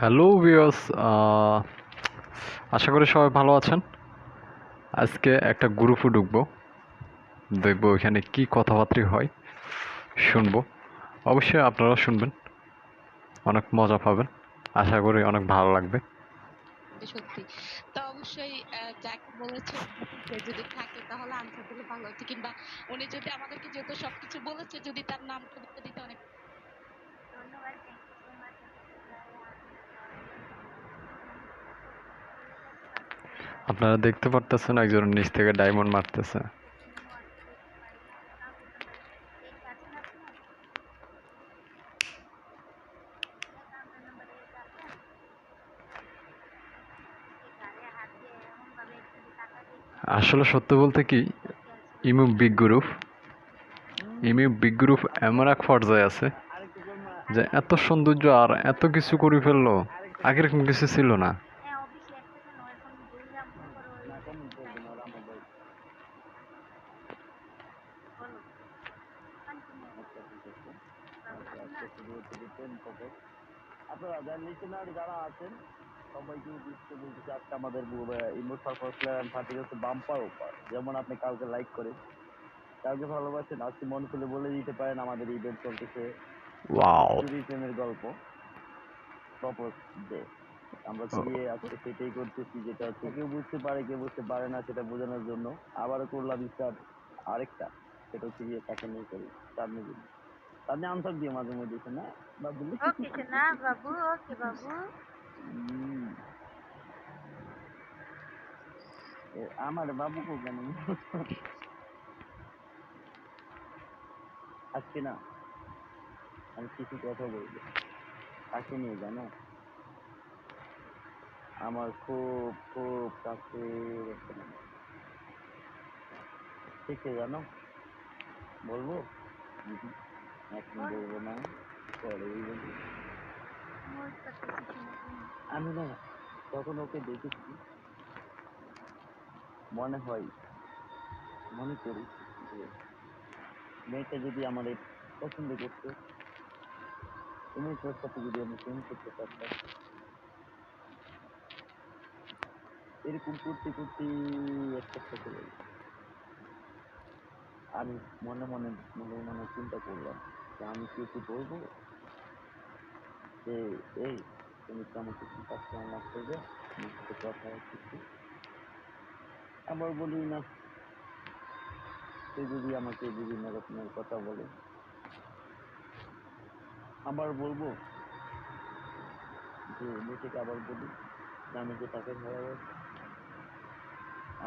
Hello viewers, আশা করি সবাই ভালো আছেন। আজকে একটা গ্রুপে ঢুকবো, দেখবো এখানে কি কথাবার্তা হয়, শুনবো। অবশ্যই আপনারা শুনবেন, অনেক মজা পাবেন। আশা করি অনেক ভালো লাগবে। সত্যি। তো অবশ্যই যাকে বলেছেন সে যদি থাকে তাহলে আনসার দিলে ভালো হতো, কিংবা উনি যদি আমাদেরকে যেহেতু সবকিছু বলেছে যদি তার নামটা বলে দিতে অনেক ধন্যবাদ। থ্যাংক ইউ সো মাচ আমাকে এতটাই আনসার দেওয়ার জন্য। চলে যাচ্ছি বাকি প্রোগ্রামে। আপনারা দেখতে পারতেছেন একজন নিচ থেকে ডায়মন্ড মারতেছে। প্রতিদিন ওয়ার্কে যেতে পারি না, কাউকে পারি। এই আছেন আপনার? কাউন্টার নাম্বার 8 আছেন? এই গাড়ে হাত দিয়ে এমন ভাবে একটু টাকা দিয়েছেন আসলে সত্য বলতে কি, কি আর ইমু বলবো। বিগ গ্রুপ এমন এক পর্যায়ে আছে যে এত সৌন্দর্য আর এত কিছু করে ফেললো, আগের কোনো কিছু ছিল না। হ্যাঁ, অবশ্যই এক সেকেন্ড এখন বললাম, তারপরে ওই টাইম বলো, কন্টিনিউ করো বাবু। শোনা আপনারা যারা লিসেনার যারা আছেন সবাইকে দিচ্ছে বলতেছে আজকে আমাদের ইমোশনাল ফার্স্ট পার্টি হচ্ছে বাম্পার অফার। যেমন আপনি কাউকে লাইক করেন, কাউকে ভালোবাসেন, আজকে মন খুলে বলে দিতে পারেন আমাদের ইভেন্ট চলতেছে ওয়াও। চুরি প্রেমের গল্প, প্রপোজ ডে। আমরা বিয়ে আজকে সেটাই করতেছি, যেটা হচ্ছে কেউ বুঝতে পারে কেউ বুঝতে পারে না, সেটা বোঝানোর জন্য আবারও করলাম স্টার্ট আরেকটা, সেটা হচ্ছে বিয়ে তাকে নিয়ে করি তার নিজে তার আনসার দিয়ে মাঝে মধ্যে না বাবুলি। ওকে শোনা বাবু, ওকে বাবু। আমার বাবু কো কেন আজকে না আমি কিছু কথা বলবো, কাকে নিয়ে জানো? আমার খুব খুব কাছের একটা মানুষ। ঠিক জানো? বলবো? এখন বলো, বলবো না, পরেই বলবো। আমি ওয়েট করতেছি শোনার জন্য। আমি না তখন ওকে দেখেছি, মনে হয়, মনে করি যে মেয়েটা যদি আমাদের পছন্দ করতো, তুমি তোর সাথে যদি আমি প্রেম করতে পারতাম, এরকম করতে করতে একটা থেকে আমি মনে মনে মনে মনে চিন্তা করলাম যে আমি কি একটু বলবো যে এই তুমি কি আমাকে কি পাচ্ছ আমার থেকে, আমার সাথে কথা হচ্ছে। আবার বলি না, সে যদি আমাকে বিভিন্ন রকমের কথা বলে, আবার বলবো যে মেয়েটাকে আবার বলি যে আমি যে তাকে ভালোবাসি,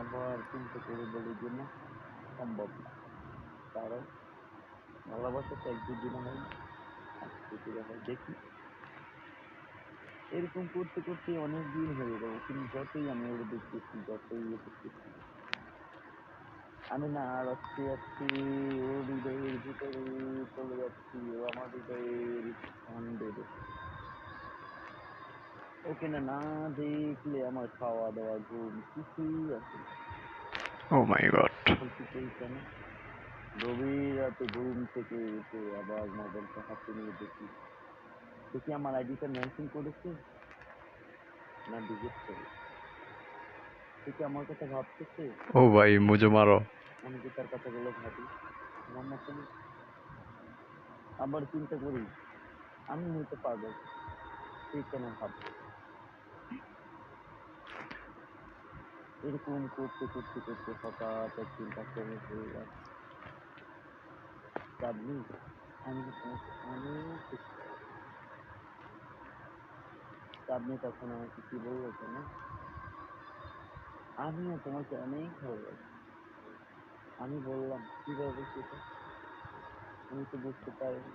আবার চিন্তা করে বলি যে না, সম্ভব না। কারণ ভালোবাসা তো এক দুদিনে হয় না, আজকে দিনে হয়। দেখি এরকম করতে করতে অনেক দিন হয়ে গেল, কিন্তু যতই আমি ওর দেখতেছি, যতই এ করতেছি, আমি না আর আস্তে আস্তে ওর হৃদয়ের ভিতরে চলে যাচ্ছি, ও আমার হৃদয়ের স্থান দেবে। ওকে না না দেখলে আমার খাওয়া দাওয়া ঘুম কিছুই আছে না। ও মাই গড। এখন কি করি জানো? গভীর রাতে ঘুম থেকে উঠে আবার মোবাইলটা হাতে নিয়ে দেখি, দেখি আমার আইডিটা মেনশন করেছে না ডিলিট করে। দেখি আমার কথা ভাবতেছে, ও ভাই মুজো মারো। আমি যে তার কথাগুলো ভাবি আমার মতন। আবার চিন্তা করি আমি হয়তো পাগল, সে কেন ভাববে। এরকম করতে করতে করতে হঠাৎ একদিন তাকে আমি বললাম, চাঁদনি, আমি না তোমাকে অনেক খুশি করি। চাঁদনি তখন আমাকে কি বললো জানো? আমিও তোমাকে অনেক ভালোবাসি। আমি বললাম কিভাবে সেটা, আমি তো বুঝতে পারিনি।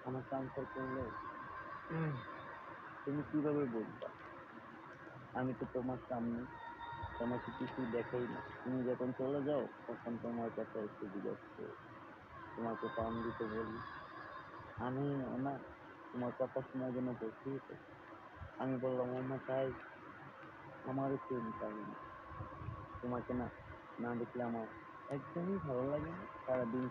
আমাকে আনসার করলো, তুমি কিভাবে বলবা, আমি তো তোমার সামনে, তোমাকে কিছু দেখাই না, তুমি যখন চলে যাও তখন তোমার কথা একটু জিজ্ঞাসা করি, তোমাকে পাম দিতে বলি। আমি না তোমার কথা শোনার জন্য বসেই থাকি। আমি বললাম ও মা তাই, আমারও সেম তাই না, তোমাকে না না দেখলে আমার একদমই ভালো লাগে না, সারাদিন